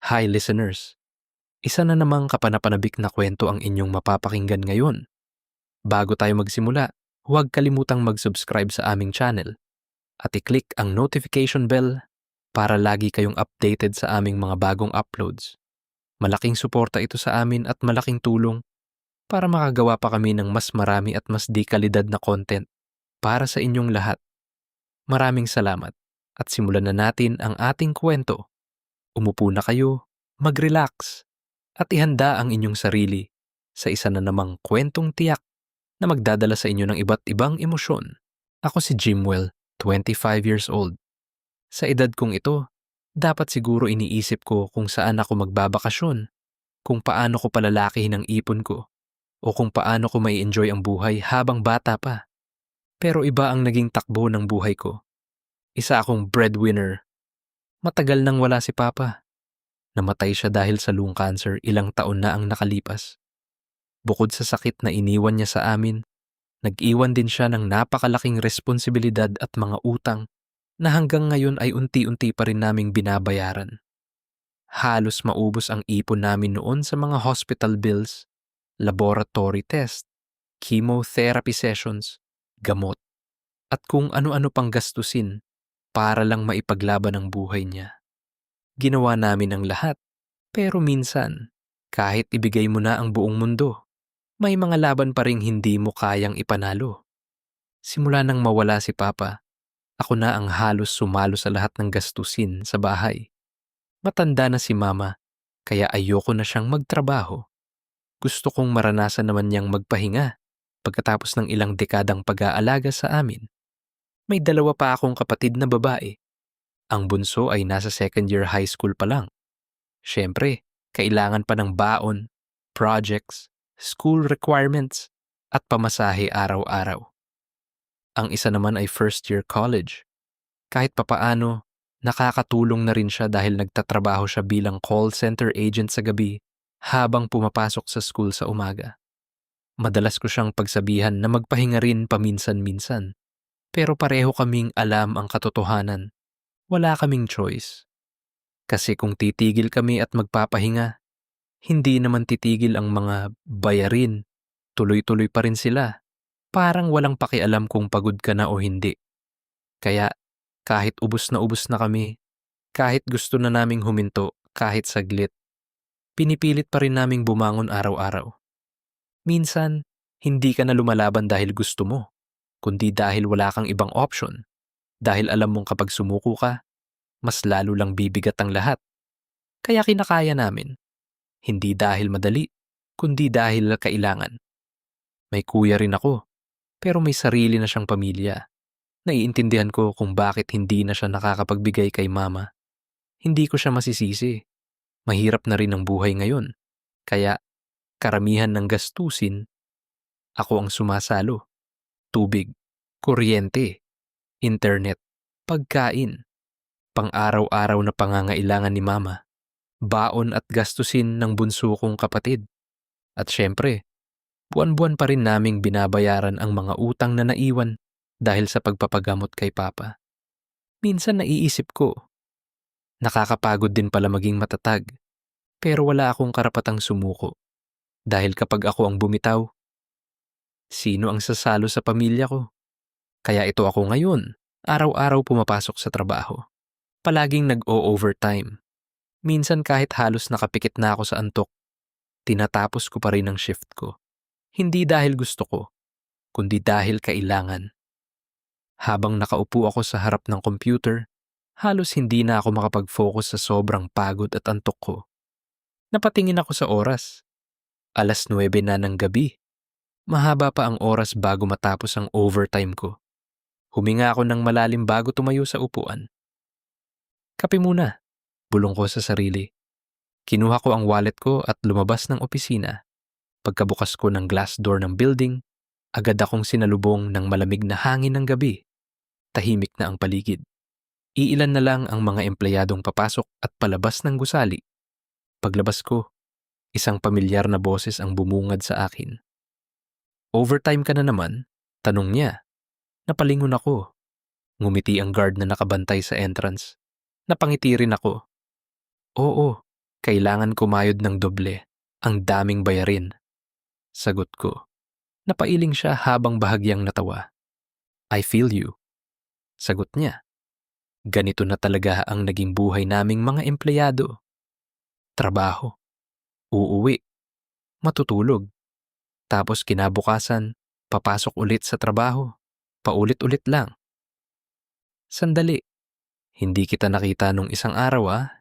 Hi listeners! Isa na namang kapanapanabik na kwento ang inyong mapapakinggan ngayon. Bago tayo magsimula, huwag kalimutang mag-subscribe sa aming channel at i-click ang notification bell para lagi kayong updated sa aming mga bagong uploads. Malaking suporta ito sa amin at malaking tulong para makagawa pa kami ng mas marami at mas di kalidad na content para sa inyong lahat. Maraming salamat at simulan na natin ang ating kwento. Umupo na kayo, mag-relax, at ihanda ang inyong sarili sa isa na namang kwentong tiyak na magdadala sa inyo ng iba't ibang emosyon. Ako si Jimwell, 25 years old. Sa edad kong ito, dapat siguro iniisip ko kung saan ako magbabakasyon, kung paano ko palalakihin ang ipon ko, o kung paano ko may enjoy ang buhay habang bata pa. Pero iba ang naging takbo ng buhay ko. Isa akong breadwinner. Matagal nang wala si Papa. Namatay siya dahil sa lung cancer ilang taon na ang nakalipas. Bukod sa sakit na iniwan niya sa amin, nag-iwan din siya ng napakalaking responsibilidad at mga utang na hanggang ngayon ay unti-unti pa rin naming binabayaran. Halos maubos ang ipon namin noon sa mga hospital bills, laboratory test, chemotherapy sessions, gamot, at kung ano-ano pang gastusin para lang maipaglaban ang buhay niya. Ginawa namin ang lahat, pero minsan, kahit ibigay mo na ang buong mundo, may mga laban pa ring hindi mo kayang ipanalo. Simula nang mawala si Papa, ako na ang halos sumalo sa lahat ng gastusin sa bahay. Matanda na si Mama, kaya ayoko na siyang magtrabaho. Gusto kong maranasan naman niyang magpahinga pagkatapos ng ilang dekadang pag-aalaga sa amin. May dalawa pa akong kapatid na babae. Ang bunso ay nasa second year high school pa lang. Siyempre, kailangan pa ng baon, projects, school requirements, at pamasahe araw-araw. Ang isa naman ay first year college. Kahit papaano, nakakatulong na rin siya dahil nagtatrabaho siya bilang call center agent sa gabi habang pumapasok sa school sa umaga. Madalas ko siyang pagsabihan na magpahinga rin paminsan-minsan. Pero pareho kaming alam ang katotohanan. Wala kaming choice. Kasi kung titigil kami at magpapahinga, hindi naman titigil ang mga bayarin. Tuloy-tuloy pa rin sila. Parang walang pakialam kung pagod ka na o hindi. Kaya kahit ubos na kami, kahit gusto na naming huminto, kahit saglit, pinipilit pa rin naming bumangon araw-araw. Minsan, hindi ka na lumalaban dahil gusto mo, kundi dahil wala kang ibang option. Dahil alam mong kapag sumuko ka, mas lalo lang bibigat ang lahat. Kaya kinakaya namin. Hindi dahil madali, kundi dahil kailangan. May kuya rin ako, pero may sarili na siyang pamilya. Naiintindihan ko kung bakit hindi na siya nakakapagbigay kay Mama. Hindi ko siya masisisi. Mahirap na rin ang buhay ngayon. Kaya, karamihan ng gastusin, ako ang sumasalo. Tubig, kuryente, internet, pagkain, pang-araw-araw na pangangailangan ni Mama, baon at gastusin ng bunso kong kapatid. At syempre, buwan-buwan pa rin naming binabayaran ang mga utang na naiwan dahil sa pagpapagamot kay Papa. Minsan naiisip ko, nakakapagod din pala maging matatag, pero wala akong karapatang sumuko. Dahil kapag ako ang bumitaw, sino ang sasalo sa pamilya ko? Kaya ito ako ngayon, araw-araw pumapasok sa trabaho. Palaging nag-o-overtime. Minsan kahit halos nakapikit na ako sa antok, tinatapos ko pa rin ang shift ko. Hindi dahil gusto ko, kundi dahil kailangan. Habang nakaupo ako sa harap ng computer, halos hindi na ako makapag-focus sa sobrang pagod at antok ko. Napatingin ako sa oras. 9:00 na ng gabi. Mahaba pa ang oras bago matapos ang overtime ko. Huminga ako ng malalim bago tumayo sa upuan. Kape muna, bulong ko sa sarili. Kinuha ko ang wallet ko at lumabas ng opisina. Pagkabukas ko ng glass door ng building, agad akong sinalubong ng malamig na hangin ng gabi. Tahimik na ang paligid. Iilan na lang ang mga empleyadong papasok at palabas ng gusali. Paglabas ko, isang pamilyar na boses ang bumungad sa akin. Overtime ka na naman? Tanong niya. Napalingon ako. Ngumiti ang guard na nakabantay sa entrance. Napangiti rin ako. Oo, Kailangan kumayod ng doble. Ang daming bayarin. Sagot ko. Napailing siya habang bahagyang natawa. I feel you. Sagot niya. Ganito na talaga ang naging buhay naming mga empleyado. Trabaho. Uuwi. Matutulog. Tapos kinabukasan, papasok ulit sa trabaho. Paulit-ulit lang. Sandali. Hindi kita nakita nung isang araw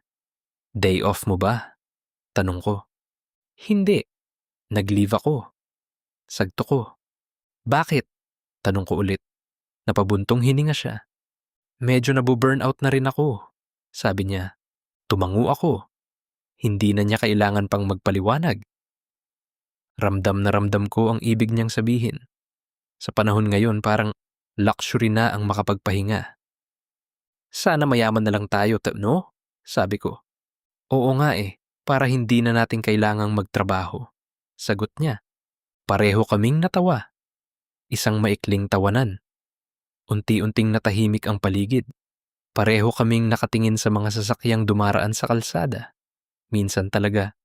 Day off mo ba? Tanong ko. Hindi. Nag-leave ako. Sagto ko. Bakit? Tanong ko ulit. Napabuntong hininga siya. Medyo nabu-burnout na rin ako. Sabi niya. Tumango ako. Hindi na niya kailangan pang magpaliwanag. Ramdam na ramdam ko ang ibig niyang sabihin. Sa panahon ngayon parang luxury na ang makapagpahinga. Sana mayaman na lang tayo, no? Sabi ko. Oo nga para hindi na natin kailangang magtrabaho. Sagot niya. Pareho kaming natawa. Isang maikling tawanan. Unti-unting natahimik ang paligid. Pareho kaming nakatingin sa mga sasakyang dumaraan sa kalsada. Minsan talaga.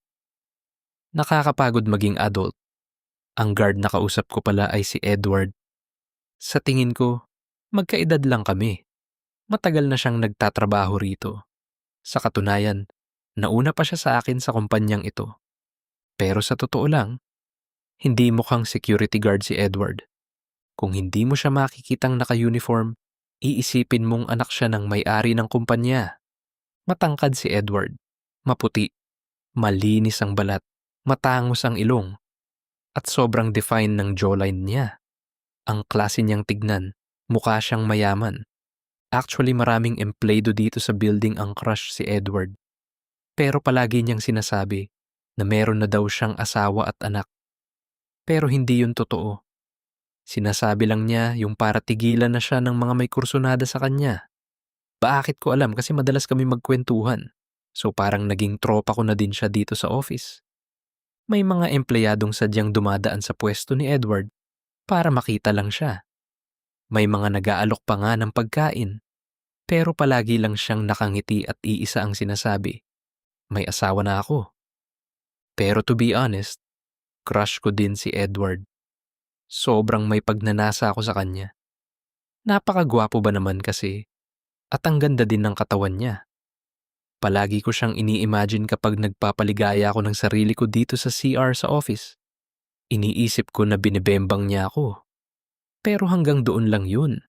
Nakakapagod maging adult. Ang guard na kausap ko pala ay si Edward. Sa tingin ko, magkaedad lang kami. Matagal na siyang nagtatrabaho rito. Sa katunayan, nauna pa siya sa akin sa kumpanyang ito. Pero sa totoo lang, hindi mukhang security guard si Edward. Kung hindi mo siya makikitang naka-uniform, iisipin mong anak siya ng may-ari ng kumpanya. Matangkad si Edward. Maputi. Malinis ang balat. Matangos ang ilong. At sobrang define ng jawline niya. Ang klase niyang tignan, mukha siyang mayaman. Actually maraming empleyado dito sa building ang crush si Edward. Pero palagi niyang sinasabi na meron na daw siyang asawa at anak. Pero hindi yun totoo. Sinasabi lang niya yung para tigilan na siya ng mga may kursunada sa kanya. Bakit ko alam kasi madalas kami magkwentuhan. So parang naging tropa ko na din siya dito sa office. May mga empleyadong sadyang dumadaan sa pwesto ni Edward para makita lang siya. May mga nag-aalok pa nga ng pagkain. Pero palagi lang siyang nakangiti at iisa ang sinasabi. May asawa na ako. Pero to be honest, crush ko din si Edward. Sobrang may pagnanasa ako sa kanya. Napakagwapo ba naman kasi at ang ganda din ng katawan niya. Palagi ko siyang ini-imagine kapag nagpapaligaya ako ng sarili ko dito sa CR sa office. Iniisip ko na binibembang niya ako. Pero hanggang doon lang yun.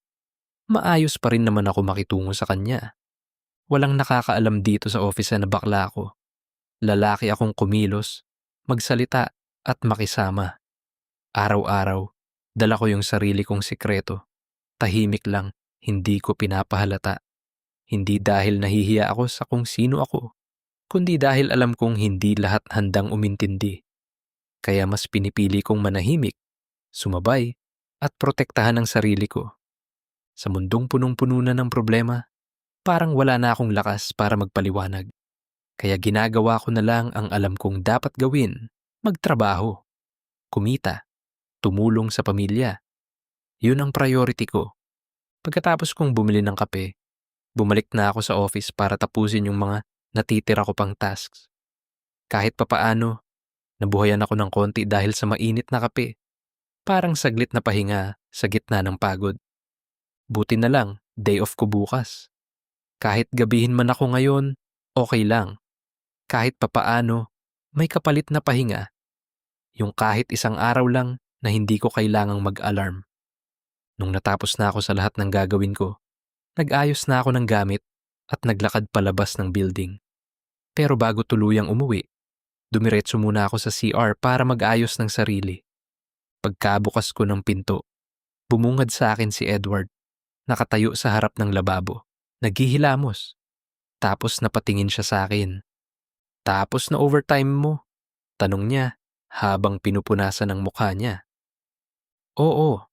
Maayos pa rin naman ako makitungo sa kanya. Walang nakakaalam dito sa office na bakla ako. Lalaki akong kumilos, magsalita at makisama. Araw-araw, dala ko yung sarili kong sikreto. Tahimik lang, hindi ko pinapahalata. Hindi dahil nahihiya ako sa kung sino ako, kundi dahil alam kong hindi lahat handang umintindi. Kaya mas pinipili kong manahimik, sumabay, at protektahan ang sarili ko. Sa mundong punong-puno na ng problema, parang wala na akong lakas para magpaliwanag. Kaya ginagawa ko na lang ang alam kong dapat gawin, magtrabaho, kumita, tumulong sa pamilya. Yun ang priority ko. Pagkatapos kong bumili ng kape, bumalik na ako sa office para tapusin yung mga natitira ko pang tasks. Kahit papaano, nabuhayan ako ng konti dahil sa mainit na kape. Parang saglit na pahinga sa gitna ng pagod. Buti na lang, day off ko bukas. Kahit gabihin man ako ngayon, okay lang. Kahit papaano, may kapalit na pahinga. Yung kahit isang araw lang na hindi ko kailangang mag-alarm. Nung natapos na ako sa lahat ng gagawin ko, nag-ayos na ako ng gamit at naglakad palabas ng building. Pero bago tuluyang umuwi, dumiretso muna ako sa CR para mag-ayos ng sarili. Pagkabukas ko ng pinto, bumungad sa akin si Edward. Nakatayo sa harap ng lababo, naghihilamos. Tapos napatingin siya sa akin. Tapos na overtime mo? Tanong niya habang pinupunasan ang mukha niya. Oo,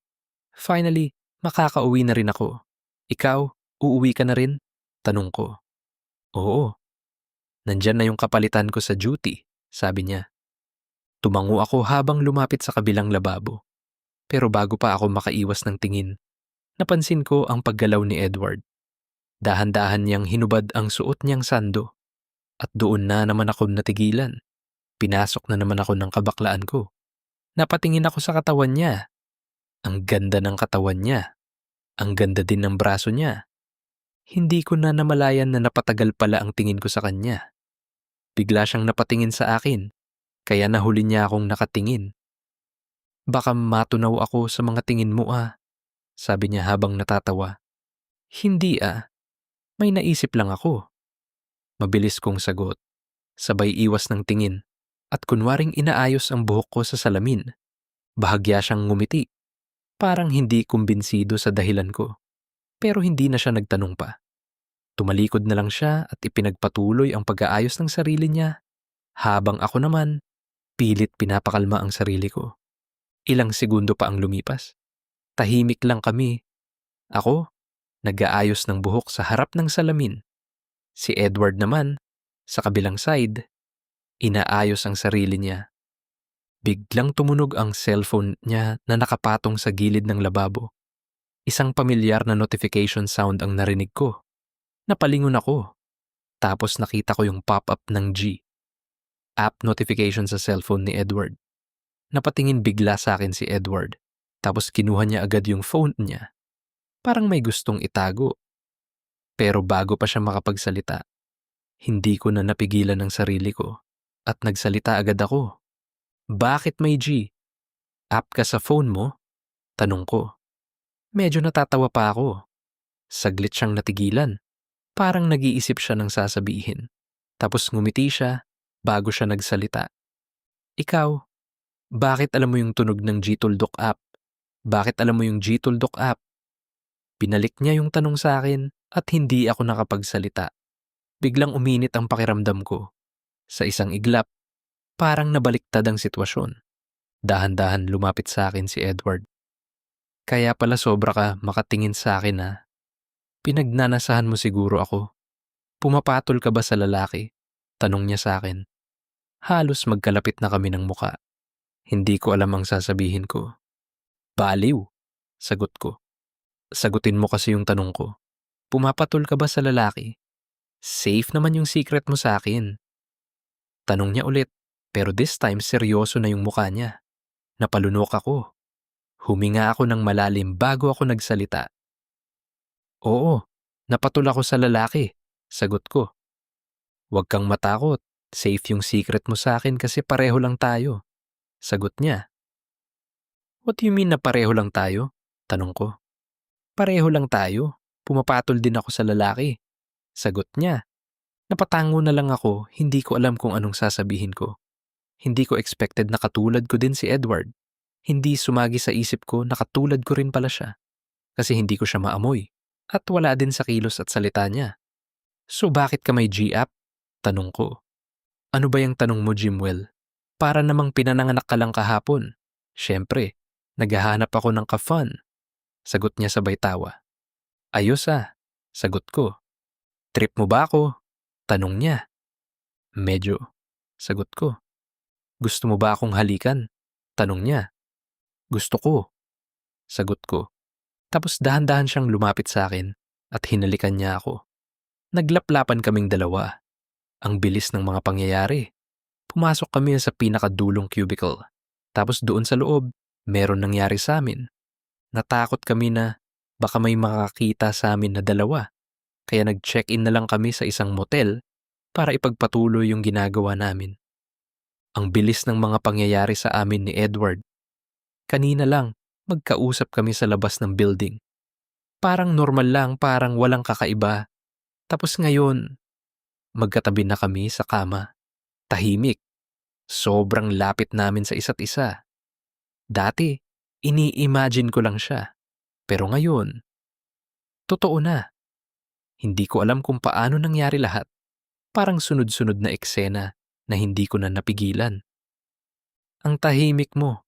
finally, makakauwi na rin ako. Ikaw, uuwi ka na rin? Tanong ko. Oo, nandyan na yung kapalitan ko sa duty, sabi niya. Tumango ako habang lumapit sa kabilang lababo. Pero bago pa ako makaiwas ng tingin, napansin ko ang paggalaw ni Edward. Dahan-dahan niyang hinubad ang suot niyang sando. At doon na naman ako natigilan. Pinasok na naman ako ng kabaklaan ko. Napatingin ako sa katawan niya. Ang ganda ng katawan niya. Ang ganda din ng braso niya. Hindi ko na namalayan na napatagal pala ang tingin ko sa kanya. Bigla siyang napatingin sa akin, kaya nahuli niya akong nakatingin. Baka matunaw ako sa mga tingin mo sabi niya habang natatawa. Hindi may naisip lang ako. Mabilis kong sagot, sabay iwas ng tingin, at kunwaring inaayos ang buhok ko sa salamin. Bahagya siyang ngumiti, parang hindi kumbinsido sa dahilan ko. Pero hindi na siya nagtanong pa. Tumalikod na lang siya at ipinagpatuloy ang pag-aayos ng sarili niya, habang ako naman, pilit pinapakalma ang sarili ko. Ilang segundo pa ang lumipas. Tahimik lang kami. Ako, nag-aayos ng buhok sa harap ng salamin. Si Edward naman, sa kabilang side, inaayos ang sarili niya. Biglang tumunog ang cellphone niya na nakapatong sa gilid ng lababo. Isang pamilyar na notification sound ang narinig ko. Napalingon ako. Tapos nakita ko yung pop-up ng G. App notification sa cellphone ni Edward. Napatingin bigla sa akin si Edward. Tapos kinuha niya agad yung phone niya. Parang may gustong itago. Pero bago pa siya makapagsalita, hindi ko na napigilan ang sarili ko at nagsalita agad ako. Bakit may G? App ka sa phone mo? Tanong ko. Medyo natatawa pa ako. Saglit siyang natigilan. Parang nag-iisip siya ng sasabihin. Tapos ngumiti siya bago siya nagsalita. Ikaw, bakit alam mo yung tunog ng Gtuldok app? Bakit alam mo yung Gtuldok app? Pinalik niya yung tanong sa akin at hindi ako nakapagsalita. Biglang uminit ang pakiramdam ko. Sa isang iglap, parang nabaliktad ang sitwasyon. Dahan-dahan lumapit sa akin si Edward. Kaya pala sobra ka makatingin sa akin Pinagnanasahan mo siguro ako. Pumapatol ka ba sa lalaki? Tanong niya sa akin. Halos magkalapit na kami ng muka. Hindi ko alam ang sasabihin ko. Baliw, sagot ko. Sagutin mo kasi yung tanong ko. Pumapatol ka ba sa lalaki? Safe naman yung secret mo sa akin. Tanong niya ulit, pero this time seryoso na yung mukha niya. Napalunok ako. Huminga ako ng malalim bago ako nagsalita. Oo, napatol ako sa lalaki, sagot ko. Huwag kang matakot, safe yung secret mo sa akin kasi pareho lang tayo, sagot niya. What do you mean na pareho lang tayo? Tanong ko. Pareho lang tayo, pumapatol din ako sa lalaki, sagot niya. Napatango na lang ako, hindi ko alam kung anong sasabihin ko. Hindi ko expected na katulad ko din si Edward. Hindi sumagi sa isip ko na katulad ko rin pala siya. Kasi hindi ko siya maamoy. At wala din sa kilos at salita niya. So bakit ka may G-app? Tanong ko. Ano ba yung tanong mo, Jimwell? Para namang pinananganak ka lang kahapon. Siyempre, naghahanap ako ng ka-fun. Sagot niya sabay tawa. Ayos sagot ko. Trip mo ba ako? Tanong niya. Medyo, sagot ko. Gusto mo ba akong halikan? Tanong niya. Gusto ko, sagot ko. Tapos dahan-dahan siyang lumapit sa akin at hinalikan niya ako. Naglaplapan kaming dalawa. Ang bilis ng mga pangyayari. Pumasok kami sa pinakadulong cubicle. Tapos doon sa loob, meron nangyari sa amin. Natakot kami na baka may makakita sa amin na dalawa. Kaya nag-check-in na lang kami sa isang motel para ipagpatuloy yung ginagawa namin. Ang bilis ng mga pangyayari sa amin ni Edward. Kanina lang, magkausap kami sa labas ng building. Parang normal lang, parang walang kakaiba. Tapos ngayon, magkatabi na kami sa kama. Tahimik. Sobrang lapit namin sa isa't isa. Dati, ini-imagine ko lang siya. Pero ngayon, totoo na. Hindi ko alam kung paano nangyari lahat. Parang sunod-sunod na eksena na hindi ko na napigilan. Ang tahimik mo,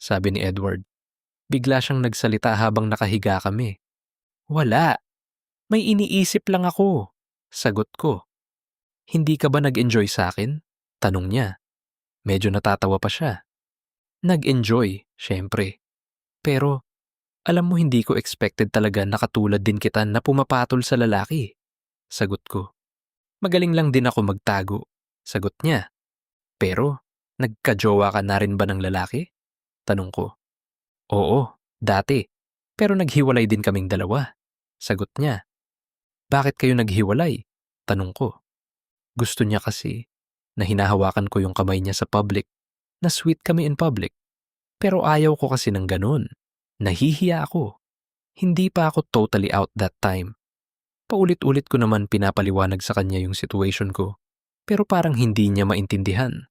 sabi ni Edward. Bigla siyang nagsalita habang nakahiga kami. Wala. May iniisip lang ako, sagot ko. Hindi ka ba nag-enjoy sa akin? Tanong niya. Medyo natatawa pa siya. Nag-enjoy, syempre. Pero, alam mo hindi ko expected talaga na katulad din kita na pumapatol sa lalaki. Sagot ko. Magaling lang din ako magtago, sagot niya. Pero, nagka-jowa ka na rin ba ng lalaki? Tanong ko. Oo, dati. Pero naghiwalay din kaming dalawa. Sagot niya. Bakit kayo naghiwalay? Tanong ko. Gusto niya kasi na hinahawakan ko yung kamay niya sa public, na sweet kami in public. Pero ayaw ko kasi ng ganun. Nahihiya ako. Hindi pa ako totally out that time. Paulit-ulit ko naman pinapaliwanag sa kanya yung situation ko, pero parang hindi niya maintindihan.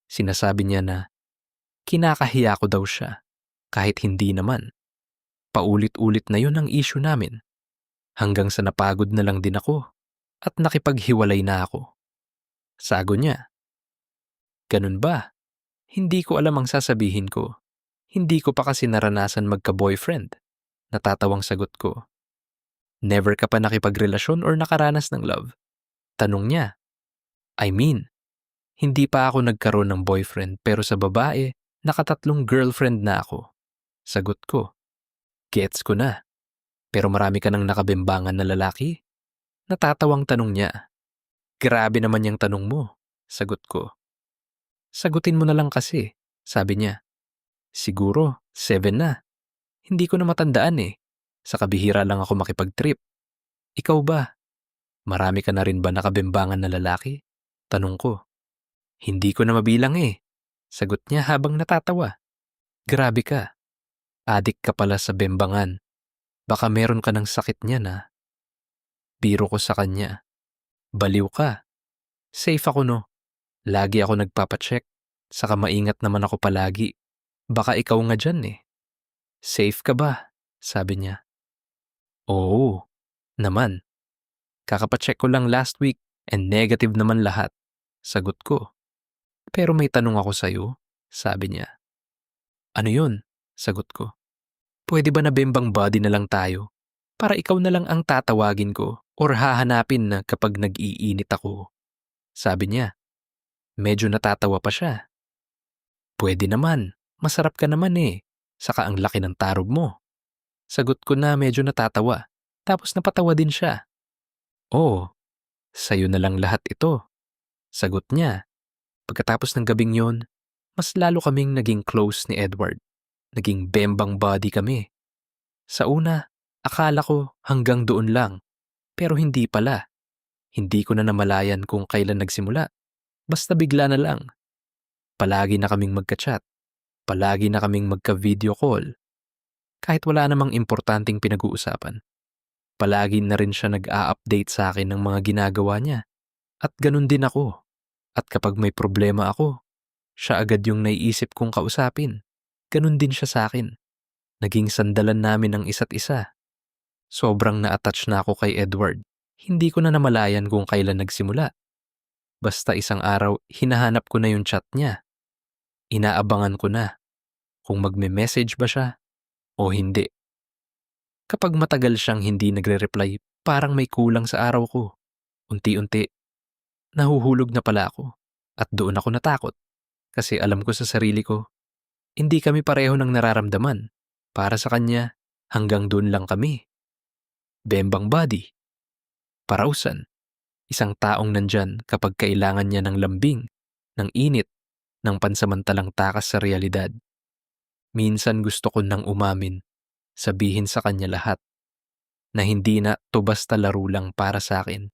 Sinasabi niya na kinakahiya ko daw siya, kahit hindi naman. Paulit-ulit na yun ang issue namin. Hanggang sa napagod na lang din ako at nakipaghiwalay na ako. Sago niya, ganun ba? Hindi ko alam ang sasabihin ko. Hindi ko pa kasi naranasan magka-boyfriend. Natatawang sagot ko. Never ka pa nakipagrelasyon or nakaranas ng love? Tanong niya. I mean, hindi pa ako nagkaroon ng boyfriend pero sa babae, nakatatlong girlfriend na ako. Sagot ko. Gets ko na. Pero marami ka nang nakabimbangan na lalaki? Natatawang tanong niya. Grabe naman yung tanong mo. Sagot ko. Sagutin mo na lang kasi. Sabi niya. Siguro, 7 na. Hindi ko na matandaan eh. Sa kabihira lang ako makipag-trip. Ikaw ba? Marami ka na rin ba nakabimbangan na lalaki? Tanong ko. Hindi ko na mabilang eh. Sagot niya habang natatawa. Grabe ka. Adik ka pala sa bembangan. Baka meron ka ng sakit niya na. Biro ko sa kanya. Baliw ka. Safe ako no. Lagi ako nagpapacheck. Saka maingat naman ako palagi. Baka ikaw nga dyan eh. Safe ka ba? Sabi niya. Oo. Naman. Kakapacheck ko lang last week and negative naman lahat. Sagot ko. Pero may tanong ako sa'yo. Sabi niya. Ano yun? Sagot ko. Pwede ba na bembang body na lang tayo? Para ikaw na lang ang tatawagin ko or hahanapin na kapag nag-iinit ako. Sabi niya. Medyo natatawa pa siya. Pwede naman. Masarap ka naman eh. Saka ang laki ng tarob mo. Sagot ko na medyo natatawa. Tapos napatawa din siya. Oo, sa'yo na lang lahat ito. Sagot niya. Pagkatapos ng gabing yon, mas lalo kaming naging close ni Edward. Naging bembang body kami. Sa una, akala ko hanggang doon lang. Pero hindi pala. Hindi ko na namalayan kung kailan nagsimula. Basta bigla na lang. Palagi na kaming magka-chat. Palagi na kaming magka-video call. Kahit wala namang importanteng pinag-uusapan. Palagi na rin siya nag-a-update sa akin ng mga ginagawa niya. At ganun din ako. At kapag may problema ako, siya agad yung naiisip kong kausapin. Ganun din siya sa akin. Naging sandalan namin ang isa't isa. Sobrang na-attach na ako kay Edward. Hindi ko na namalayan kung kailan nagsimula. Basta isang araw, hinahanap ko na yung chat niya. Inaabangan ko na kung magme-message ba siya o hindi. Kapag matagal siyang hindi nagre-reply, parang may kulang sa araw ko. Unti-unti, nahuhulog na pala ako. At doon ako natakot. Kasi alam ko sa sarili ko, hindi kami pareho ng nararamdaman. Para sa kanya, hanggang doon lang kami. Bembang body. Parausan. Isang taong nandyan kapag kailangan niya ng lambing, ng init, ng pansamantalang takas sa realidad. Minsan gusto ko nang umamin, sabihin sa kanya lahat, na hindi na to basta laro lang para sa akin,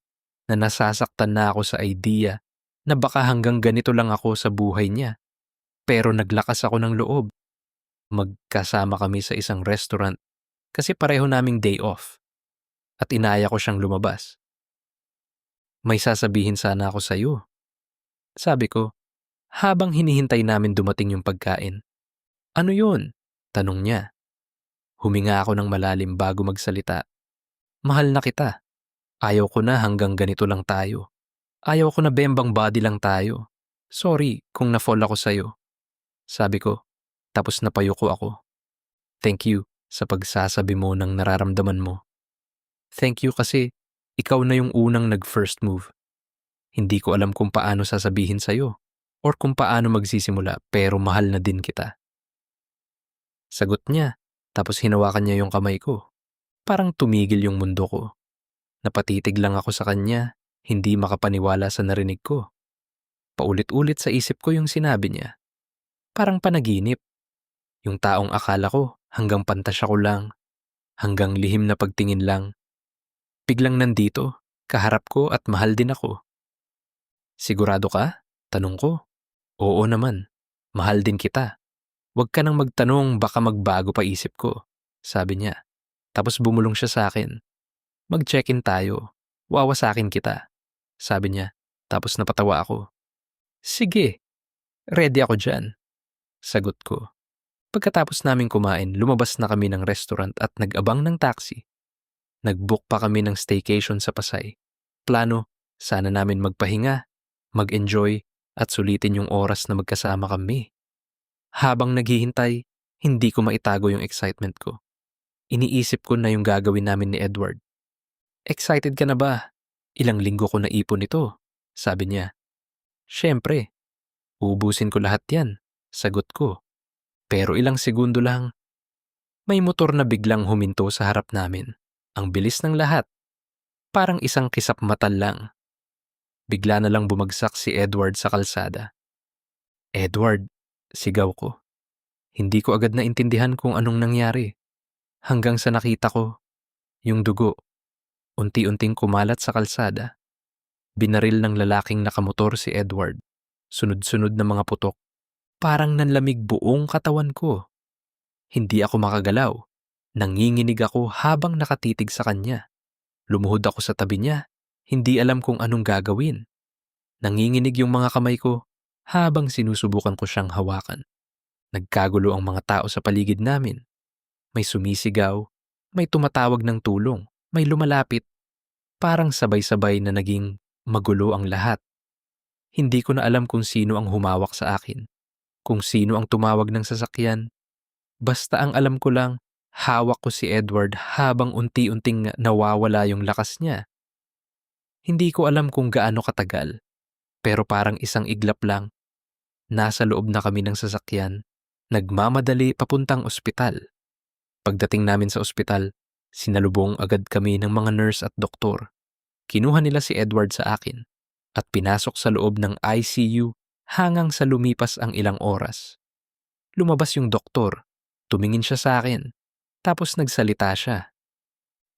na nasasaktan na ako sa idea na baka hanggang ganito lang ako sa buhay niya. Pero naglakas ako ng loob. Magkasama kami sa isang restaurant kasi pareho naming day off at inaya ko siyang lumabas. May sasabihin sana ako sa iyo. Sabi ko, habang hinihintay namin dumating yung pagkain. Ano yun? Tanong niya. Huminga ako ng malalim bago magsalita. Mahal na kita. Ayaw ko na hanggang ganito lang tayo. Ayaw ko na bembang body lang tayo. Sorry kung na-fall ako sa'yo. Sabi ko, tapos napayuko ako. Thank you sa pagsasabi mo ng nararamdaman mo. Thank you kasi ikaw na yung unang nag-first move. Hindi ko alam kung paano sasabihin sa'yo or kung paano magsisimula pero mahal na din kita. Sagot niya, tapos hinawakan niya yung kamay ko. Parang tumigil yung mundo ko. Napatitig lang ako sa kanya Hindi makapaniwala sa narinig ko. Paulit-ulit sa isip ko yung sinabi niya. Parang panaginip. Yung taong akala ko hanggang pantasya ko lang, hanggang lihim na pagtingin lang. Biglang nandito, kaharap ko at mahal din ako. Sigurado ka? Tanong ko. Oo naman. Mahal din kita. Huwag ka nang magtanong, baka magbago pa isip ko. Sabi niya. Tapos bumulong siya sa akin. Mag-check-in tayo. Wawasakin kita. Sabi niya. Tapos napatawa ako. Sige, ready ako dyan. Sagot ko. Pagkatapos naming kumain, lumabas na kami ng restaurant at nag-abang ng taxi. Nag-book pa kami ng staycation sa Pasay. Plano, sana namin magpahinga, mag-enjoy, at sulitin yung oras na magkasama kami. Habang naghihintay, hindi ko maitago yung excitement ko. Iniisip ko na yung gagawin namin ni Edward. Excited ka na ba? Ilang linggo ko naipon ito, sabi niya. Siyempre, ubusin ko lahat yan, sagot ko. Pero ilang segundo lang, may motor na biglang huminto sa harap namin. Ang bilis ng lahat. Parang isang kisap mata lang. Bigla na lang bumagsak si Edward sa kalsada. Edward, sigaw ko. Hindi ko agad naintindihan kung anong nangyari. Hanggang sa nakita ko, yung dugo, unti-unting kumalat sa kalsada. Binaril ng lalaking nakamotor si Edward. Sunod-sunod na mga putok. Parang nanlamig buong katawan ko. Hindi ako makagalaw. Nanginginig ako habang nakatitig sa kanya. Lumuhod ako sa tabi niya. Hindi alam kung anong gagawin. Nanginginig yung mga kamay ko habang sinusubukan ko siyang hawakan. Nagkagulo ang mga tao sa paligid namin. May sumisigaw, may tumatawag ng tulong, may lumalapit. Parang sabay-sabay na naging magulo ang lahat. Hindi ko na alam kung sino ang humawak sa akin, kung sino ang tumawag ng sasakyan. Basta ang alam ko lang, hawak ko si Edward habang unti-unting nawawala yung lakas niya. Hindi ko alam kung gaano katagal, pero parang isang iglap lang. Nasa loob na kami ng sasakyan, nagmamadali papuntang ospital. Pagdating namin sa ospital, sinalubong agad kami ng mga nurse at doktor. Kinuha nila si Edward sa akin at pinasok sa loob ng ICU hanggang sa lumipas ang ilang oras. Lumabas yung doktor, tumingin siya sa akin, tapos nagsalita siya.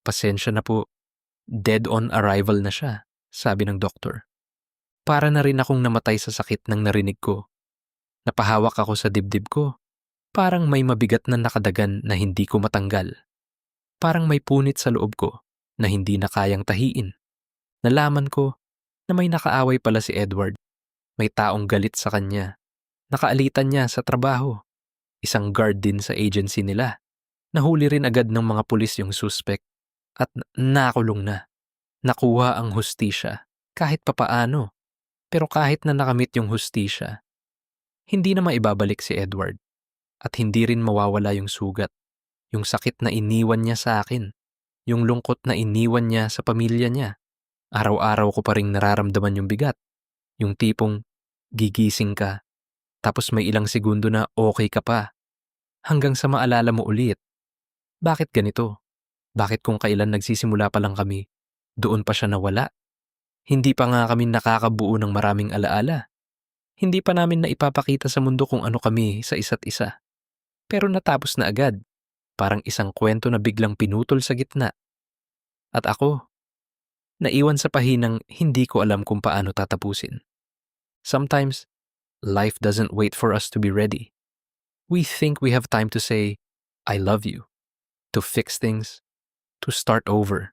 Pasensya na po, dead on arrival na siya, sabi ng doktor. Para na rin akong namatay sa sakit ng narinig ko. Napahawak ako sa dibdib ko. Parang may mabigat na nakadagan na hindi ko matanggal. Parang may punit sa loob ko na hindi na kayang tahiin. Nalaman ko na may nakaaway pala si Edward. May taong galit sa kanya. Nakaalitan niya sa trabaho. Isang guard din sa agency nila. Nahuli rin agad ng mga pulis yung suspect at nakulong na. Nakuha ang hustisya kahit papaano. Pero kahit na nakamit yung hustisya, hindi na maibabalik si Edward. At hindi rin mawawala yung sugat, yung sakit na iniwan niya sa akin, yung lungkot na iniwan niya sa pamilya niya. Araw-araw ko pa rin nararamdaman yung bigat, yung tipong gigising ka, tapos may ilang segundo na okay ka pa, hanggang sa maalala mo ulit. Bakit ganito? Bakit kung kailan nagsisimula pa lang kami, doon pa siya nawala? Hindi pa nga kami nakakabuo ng maraming alaala. Hindi pa namin naipapakita sa mundo kung ano kami sa isa't isa. Pero natapos na agad, parang isang kwento na biglang pinutol sa gitna. At ako, naiwan sa pahinang hindi ko alam kung paano tatapusin. Sometimes, life doesn't wait for us to be ready. We think we have time to say, I love you, to fix things, to start over,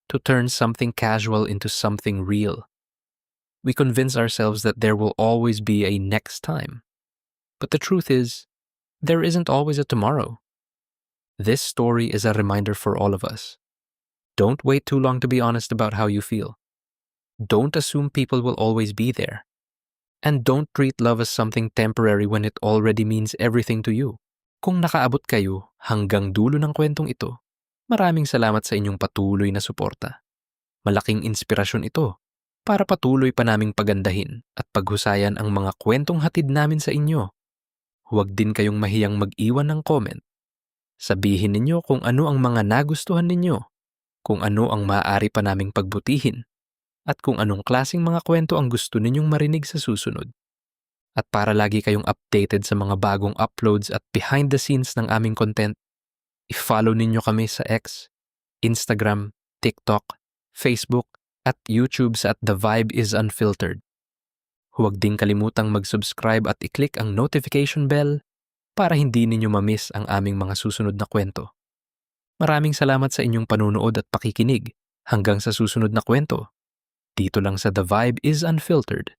to turn something casual into something real. We convince ourselves that there will always be a next time. But the truth is, there isn't always a tomorrow. This story is a reminder for all of us. Don't wait too long to be honest about how you feel. Don't assume people will always be there. And don't treat love as something temporary when it already means everything to you. Kung nakaabot kayo hanggang dulo ng kwentong ito, maraming salamat sa inyong patuloy na suporta. Malaking inspirasyon ito para patuloy pa naming pagandahin at paghusayan ang mga kwentong hatid namin sa inyo. Huwag din kayong mahiyang mag-iwan ng comment. Sabihin ninyo kung ano ang mga nagustuhan ninyo, kung ano ang maaari pa naming pagbutihin. at kung anong klaseng mga kwento ang gusto ninyong marinig sa susunod. At para lagi kayong updated sa mga bagong uploads at behind the scenes ng aming content, i-follow ninyo kami sa X, Instagram, TikTok, Facebook, at YouTube sa @The Vibe is Unfiltered. Huwag ding kalimutang mag-subscribe at i-click ang notification bell para hindi ninyo ma-miss ang aming mga susunod na kwento. Maraming salamat sa inyong panunood at pakikinig. Hanggang sa susunod na kwento. Dito lang sa The Vibe is Unfiltered.